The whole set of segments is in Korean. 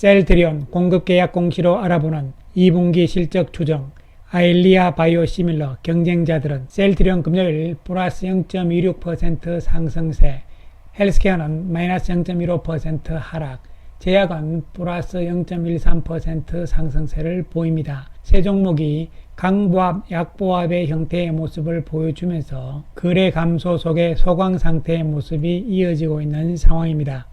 셀트리온 공급계약 공시로 알아보는 2분기 실적 추정. 아일리아 바이오시밀러 경쟁자들은 셀트리온 금요일 플러스 0.26% 상승세, 헬스케어는 마이너스 0.15% 하락, 제약은 플러스 0.13% 상승세를 보입니다. 세 종목이 강보합, 약보합의 형태의 모습을 보여주면서 거래 감소 속의 소강 상태의 모습이 이어지고 있는 상황입니다.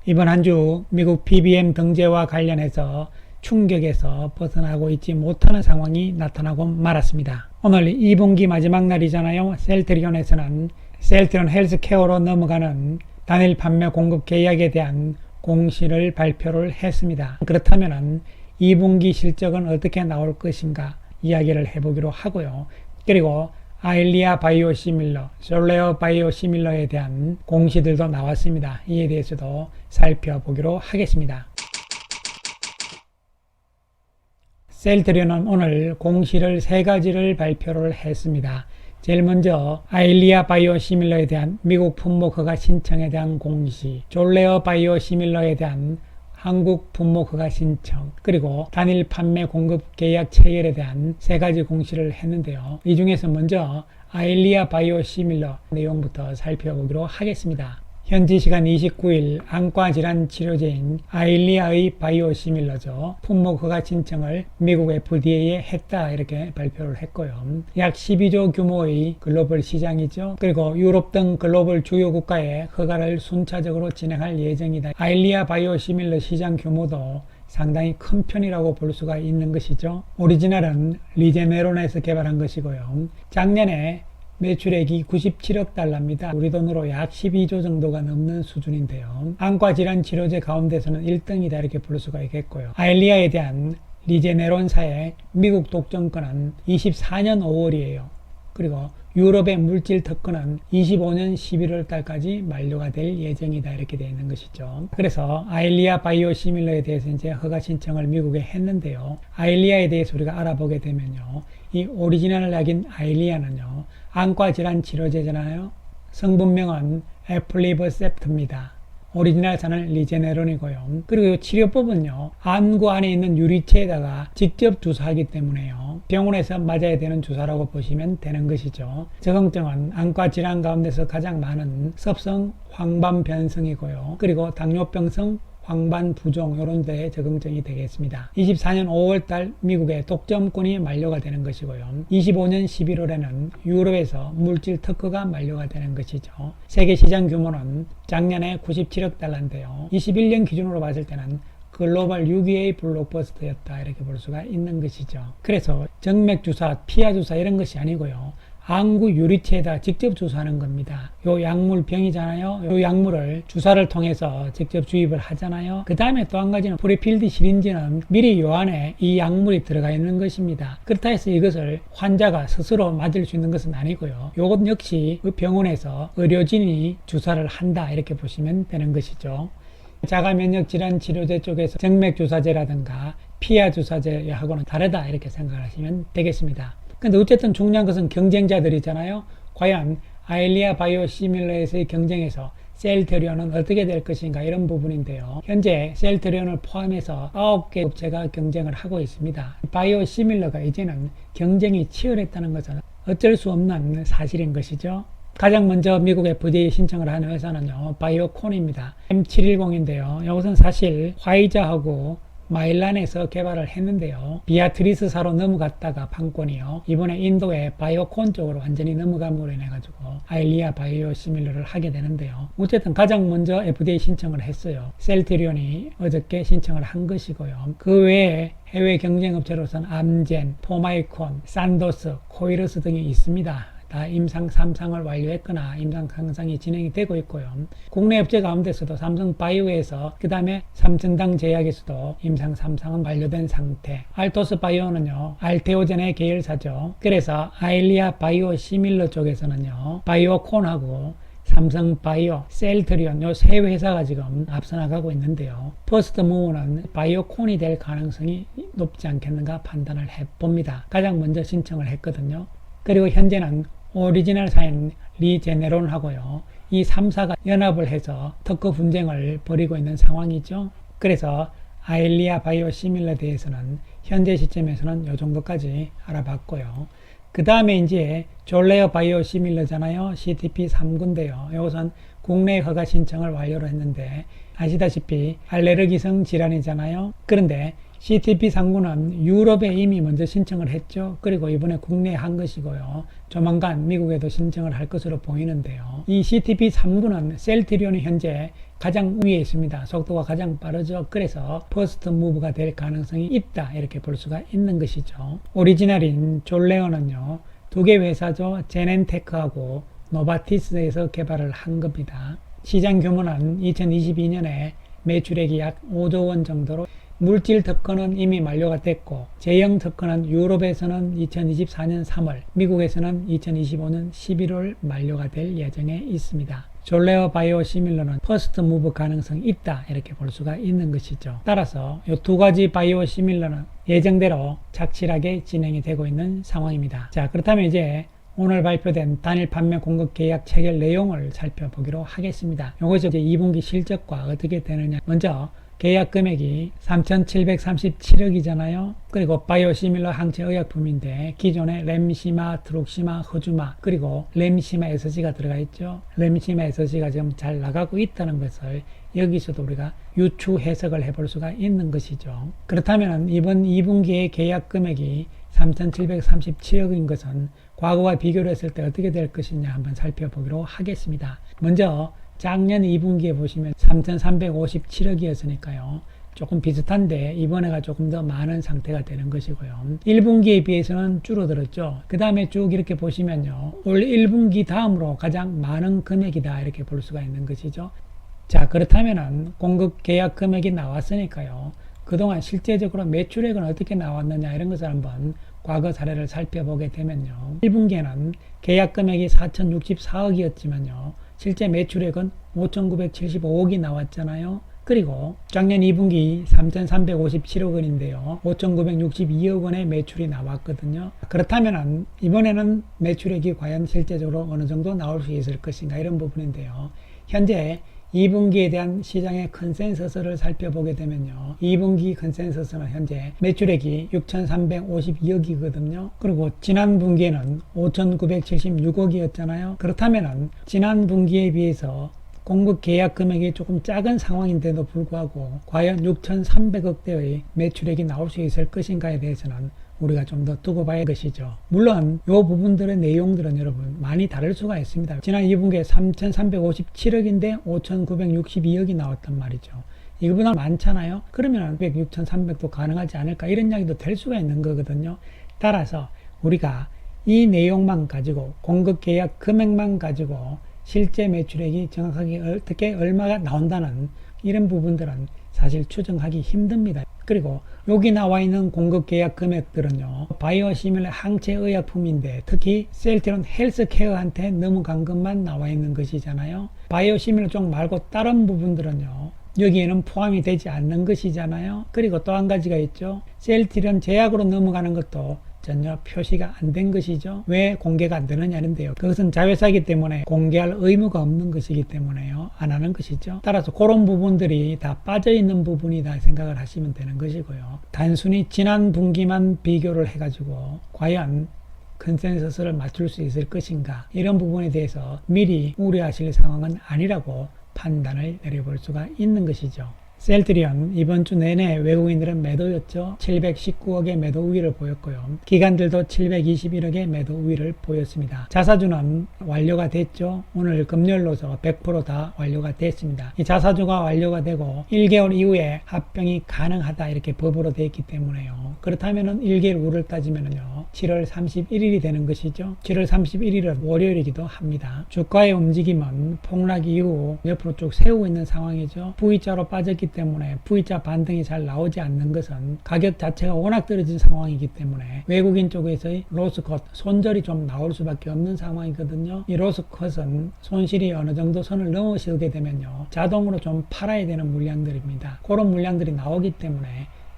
이번 한 주 미국 PBM 등재와 관련해서 충격에서 벗어나고 있지 못하는 상황이 나타나고 말았습니다. 오늘 2분기 마지막 날이잖아요. 셀트리온에서는 셀트리온 헬스케어로 넘어가는 단일 판매 공급 계약에 대한 공시를 발표를 했습니다. 그렇다면 2분기 실적은 어떻게 나올 것인가 이야기를 해보기로 하고요. 그리고 아일리아 바이오시밀러, 솔레어 바이오시밀러에 대한 공시들도 나왔습니다. 이에 대해서도 살펴보기로 하겠습니다. 셀트리온은 오늘 공시를 세 가지를 발표를 했습니다. 제일 먼저 아일리아 바이오시밀러에 대한 미국 품목 허가 신청에 대한 공시, 졸레어 바이오시밀러에 대한 한국 품목 허가 신청, 그리고 단일 판매 공급 계약 체결에 대한 세 가지 공시를 했는데요. 이 중에서 먼저 아일리아 바이오시밀러 내용부터 살펴보기로 하겠습니다. 현지 시간 29일 안과질환 치료제인 아일리아의 바이오시밀러죠. 품목 허가 신청을 미국 FDA에 했다 이렇게 발표를 했고요. 약 12조 규모의 글로벌 시장이죠. 그리고 유럽 등 글로벌 주요 국가에 허가를 순차적으로 진행할 예정이다. 아일리아 바이오시밀러 시장 규모도 상당히 큰 편이라고 볼 수가 있는 것이죠. 오리지널은 리제네론에서 개발한 것이고요. 작년에 매출액이 97억 달러입니다. 우리 돈으로 약 12조 정도가 넘는 수준인데요. 안과질환 치료제 가운데서는 1등이다 이렇게 볼 수가 있겠고요. 아일리아에 대한 리제네론사의 미국 독점권은 24년 5월이에요. 그리고 유럽의 물질 특허는 25년 11월 달까지 만료가 될 예정이다 이렇게 되어 있는 것이죠. 그래서 아일리아 바이오시밀러에 대해서 이제 허가 신청을 미국에 했는데요. 아일리아에 대해서 우리가 알아보게 되면요. 이 오리지널 약인 아일리아는요. 안과질환 치료제잖아요. 성분명은 에플리버셉트입니다. 오리지널사는 리제네론이고요. 그리고 치료법은요. 안구 안에 있는 유리체에다가 직접 주사하기 때문에요. 병원에서 맞아야 되는 주사라고 보시면 되는 것이죠. 적응증은 안과질환 가운데서 가장 많은 섭성 황반변성이고요. 그리고 당뇨병성 황반부종 이런 데에 적응증이 되겠습니다. 24년 5월달 미국의 독점권이 만료가 되는 것이고요. 25년 11월에는 유럽에서 물질 특허가 만료가 되는 것이죠. 세계 시장 규모는 작년에 97억 달러인데요. 21년 기준으로 봤을 때는 글로벌 6위의 블록버스터였다 이렇게 볼 수가 있는 것이죠. 그래서 정맥주사, 피하주사 이런 것이 아니고요. 안구 유리체에다 직접 주사하는 겁니다. 요 약물 병이잖아요. 요 약물을 주사를 통해서 직접 주입을 하잖아요. 그 다음에 또 한 가지는 프리필드 시린지는 미리 요 안에 이 약물이 들어가 있는 것입니다. 그렇다 해서 이것을 환자가 스스로 맞을 수 있는 것은 아니고요. 요것 역시 그 병원에서 의료진이 주사를 한다 이렇게 보시면 되는 것이죠. 자가면역질환 치료제 쪽에서 정맥주사제라든가 피하주사제하고는 다르다 이렇게 생각하시면 되겠습니다. 근데 어쨌든 중요한 것은 경쟁자들이잖아요. 과연 아일리아 바이오시밀러에서의 경쟁에서 셀트리온은 어떻게 될 것인가 이런 부분인데요. 현재 셀트리온을 포함해서 9개 업체가 경쟁을 하고 있습니다. 바이오시밀러가 이제는 경쟁이 치열했다는 것은 어쩔 수 없는 사실인 것이죠. 가장 먼저 미국 FDA 신청을 한 회사는요. 바이오콘입니다. M710인데요. 이것은 사실 화이자하고 마일란에서 개발을 했는데요. 비아트리스사로 넘어갔다가 판권이요. 이번에 인도의 바이오콘 쪽으로 완전히 넘어감으로 인해 가지고 아일리아 바이오시밀러를 하게 되는데요. 어쨌든 가장 먼저 FDA 신청을 했어요. 셀트리온이 어저께 신청을 한 것이고요. 그 외에 해외 경쟁업체로서는 암젠, 포마이콘, 산도스, 코이러스 등이 있습니다. 다 임상 3상을 완료했거나 임상 3상이 진행이 되고 있고요. 국내 업체 가운데서도 삼성바이오에서 그 다음에 삼천당 제약에서도 임상 3상은 완료된 상태. 알토스 바이오는요. 알테오젠의 계열사죠. 그래서 아일리아 바이오시밀러 쪽에서는요. 바이오콘하고 삼성바이오, 셀트리온 요 세 회사가 지금 앞서 나가고 있는데요. 퍼스트 무브는 바이오콘이 될 가능성이 높지 않겠는가 판단을 해봅니다. 가장 먼저 신청을 했거든요. 그리고 현재는 오리지널사인 리제네론하고요. 이 3사가 연합을 해서 특허 분쟁을 벌이고 있는 상황이죠. 그래서 아일리아 바이오시밀러에 대해서는 현재 시점에서는 이 정도까지 알아봤고요. 그 다음에 이제 졸레어 바이오시밀러잖아요. CTP3구인데요. 이것은 국내 허가 신청을 완료를 했는데 아시다시피 알레르기성 질환이잖아요. 그런데 CTP3구는 유럽에 이미 먼저 신청을 했죠. 그리고 이번에 국내에 한 것이고요. 조만간 미국에도 신청을 할 것으로 보이는데요. 이 CTP3구는 셀트리온이 현재 가장 위에 있습니다. 속도가 가장 빠르죠. 그래서 퍼스트 무브가 될 가능성이 있다 이렇게 볼 수가 있는 것이죠. 오리지널인 졸레어는요, 두 개 회사죠. 제넨테크하고 노바티스에서 개발을 한 겁니다. 시장 규모는 2022년에 매출액이 약 5조 원 정도로, 물질 특허는 이미 만료가 됐고 제형 특허는 유럽에서는 2024년 3월, 미국에서는 2025년 11월 만료가 될 예정에 있습니다. 졸레어 바이오시밀러는 퍼스트 무브 가능성이 있다 이렇게 볼 수가 있는 것이죠. 따라서 이 두 가지 바이오시밀러는 예정대로 착실하게 진행이 되고 있는 상황입니다. 자, 그렇다면 이제 오늘 발표된 단일 판매 공급 계약 체결 내용을 살펴보기로 하겠습니다. 이것이 이제 2분기 실적과 어떻게 되느냐. 먼저 계약 금액이 3,737억이잖아요. 그리고 바이오시밀러 항체 의약품인데 기존에 렘시마, 트룩시마, 허주마, 그리고 렘시마 SG가 들어가 있죠. 렘시마 SG가 지금 잘 나가고 있다는 것을 여기서도 우리가 유추 해석을 해볼 수가 있는 것이죠. 그렇다면 이번 2분기의 계약 금액이 3,737억인 것은 과거와 비교를 했을 때 어떻게 될 것이냐 한번 살펴보기로 하겠습니다. 먼저 작년 2분기에 보시면 3,357억이었으니까요. 조금 비슷한데 이번에가 조금 더 많은 상태가 되는 것이고요. 1분기에 비해서는 줄어들었죠. 그 다음에 쭉 이렇게 보시면요. 올 1분기 다음으로 가장 많은 금액이다 이렇게 볼 수가 있는 것이죠. 자, 그렇다면은 공급 계약 금액이 나왔으니까요. 그동안 실제적으로 매출액은 어떻게 나왔느냐 이런 것을 한번 과거 사례를 살펴보게 되면요. 1분기에는 계약 금액이 4,064억이었지만요. 실제 매출액은 5,975억이 나왔잖아요. 그리고 작년 2분기 3,357억 원인데요. 5,962억 원의 매출이 나왔거든요. 그렇다면 이번에는 매출액이 과연 실제적으로 어느 정도 나올 수 있을 것인가 이런 부분인데요. 현재 2분기에 대한 시장의 컨센서스를 살펴보게 되면요. 2분기 컨센서스는 현재 매출액이 6,352억이거든요. 그리고 지난 분기에는 5,976억이었잖아요. 그렇다면 지난 분기에 비해서 공급 계약 금액이 조금 작은 상황인데도 불구하고 과연 6,300억대의 매출액이 나올 수 있을 것인가에 대해서는 우리가 좀 더 두고 봐야 할 것이죠. 물론 이 부분들의 내용들은 여러분 많이 다를 수가 있습니다. 지난 2분기에 3,357억인데 5,962억이 나왔단 말이죠. 이거보다 많잖아요. 그러면 6,300도 가능하지 않을까 이런 이야기도 될 수가 있는 거거든요. 따라서 우리가 이 내용만 가지고 공급 계약 금액만 가지고 실제 매출액이 정확하게 어떻게 얼마가 나온다는 이런 부분들은 사실 추정하기 힘듭니다. 그리고 여기 나와 있는 공급 계약 금액들은요, 바이오시밀러 항체 의약품인데 특히 셀트리온 헬스케어한테 넘어간 것만 나와 있는 것이잖아요. 바이오시밀러 쪽 말고 다른 부분들은요, 여기에는 포함이 되지 않는 것이잖아요. 그리고 또 한 가지가 있죠. 셀트리온 제약으로 넘어가는 것도 전혀 표시가 안 된 것이죠. 왜 공개가 안 되느냐는데요. 그것은 자회사이기 때문에 공개할 의무가 없는 것이기 때문에요. 안 하는 것이죠. 따라서 그런 부분들이 다 빠져 있는 부분이다 생각을 하시면 되는 것이고요. 단순히 지난 분기만 비교를 해가지고 과연 컨센서스를 맞출 수 있을 것인가 이런 부분에 대해서 미리 우려하실 상황은 아니라고 판단을 내려볼 수가 있는 것이죠. 셀트리온 이번 주 내내 외국인들은 매도였죠. 719억의 매도 우위를 보였고요. 기관들도 721억의 매도 우위를 보였습니다. 자사주는 완료가 됐죠. 오늘 금요일로서 100% 다 완료가 됐습니다. 이 자사주가 완료가 되고 1개월 이후에 합병이 가능하다 이렇게 법으로 되어 있기 때문에요. 그렇다면은 1개월 후를 따지면은요. 7월 31일이 되는 것이죠. 7월 31일은 월요일이기도 합니다. 주가의 움직임은 폭락 이후 옆으로 쭉 세우고 있는 상황이죠. V자로 빠졌기 때문에 V자 반등이 잘 나오지 않는 것은 가격 자체가 워낙 떨어진 상황이기 때문에 외국인 쪽에서의 로스컷, 손절이 좀 나올 수밖에 없는 상황이거든요. 이 로스컷은 손실이 어느 정도 선을 넘어서게 되면요. 자동으로 좀 팔아야 되는 물량들입니다. 그런 물량들이 나오기 때문에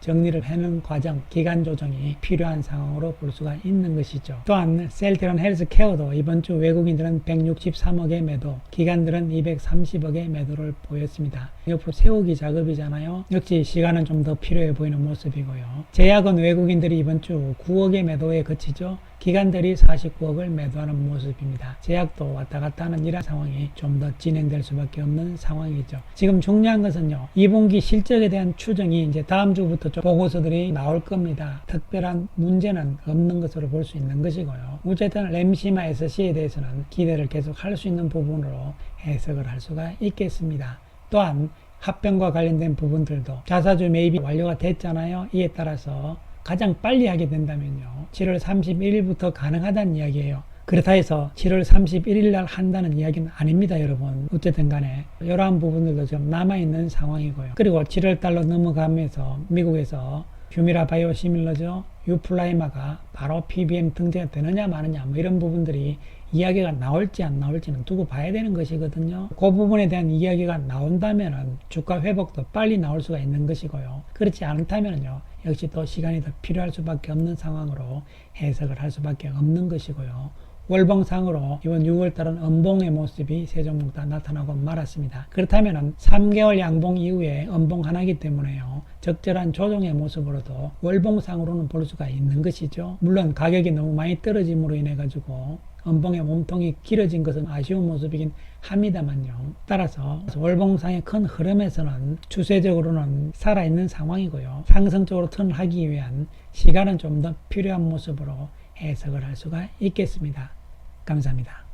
정리를 해놓은 과정, 기간 조정이 필요한 상황으로 볼 수가 있는 것이죠. 또한 셀트리온 헬스케어도 이번 주 외국인들은 163억의 매도, 기관들은 230억의 매도를 보였습니다. 옆으로 세우기 작업이잖아요. 역시 시간은 좀 더 필요해 보이는 모습이고요. 제약은 외국인들이 이번 주 9억의 매도에 그치죠. 기관들이 49억을 매도하는 모습입니다. 제약도 왔다 갔다 하는 이런 상황이 좀 더 진행될 수밖에 없는 상황이죠. 지금 중요한 것은요, 2분기 실적에 대한 추정이 이제 다음 주부터 좀 보고서들이 나올 겁니다. 특별한 문제는 없는 것으로 볼 수 있는 것이고요. 어쨌든 램시마 SC에 대해서는 기대를 계속 할 수 있는 부분으로 해석을 할 수가 있겠습니다. 또한 합병과 관련된 부분들도 자사주 매입이 완료가 됐잖아요. 이에 따라서 가장 빨리 하게 된다면요, 7월 31일부터 가능하다는 이야기예요. 그렇다 해서 7월 31일 날 한다는 이야기는 아닙니다, 여러분. 어쨌든 간에 이러한 부분들도 좀 남아있는 상황이고요. 그리고 7월 달로 넘어가면서 미국에서 휴미라 바이오시밀러죠, 유플라이마가 바로 PBM 등재가 되느냐 마느냐 뭐 이런 부분들이 이야기가 나올지 안 나올지는 두고 봐야 되는 것이거든요. 그 부분에 대한 이야기가 나온다면은 주가 회복도 빨리 나올 수가 있는 것이고요. 그렇지 않다면요, 역시 또 시간이 더 필요할 수밖에 없는 상황으로 해석을 할 수밖에 없는 것이고요. 월봉상으로 이번 6월달은 음봉의 모습이 세 종목 다 나타나고 말았습니다. 그렇다면 3개월 양봉 이후에 음봉 하나이기 때문에요, 적절한 조정의 모습으로도 월봉상으로는 볼 수가 있는 것이죠. 물론 가격이 너무 많이 떨어짐으로 인해 가지고 음봉의 몸통이 길어진 것은 아쉬운 모습이긴 합니다만요. 따라서 월봉상의 큰 흐름에서는 추세적으로는 살아있는 상황이고요. 상승적으로 턴하기 위한 시간은 좀 더 필요한 모습으로 해석을 할 수가 있겠습니다. 감사합니다.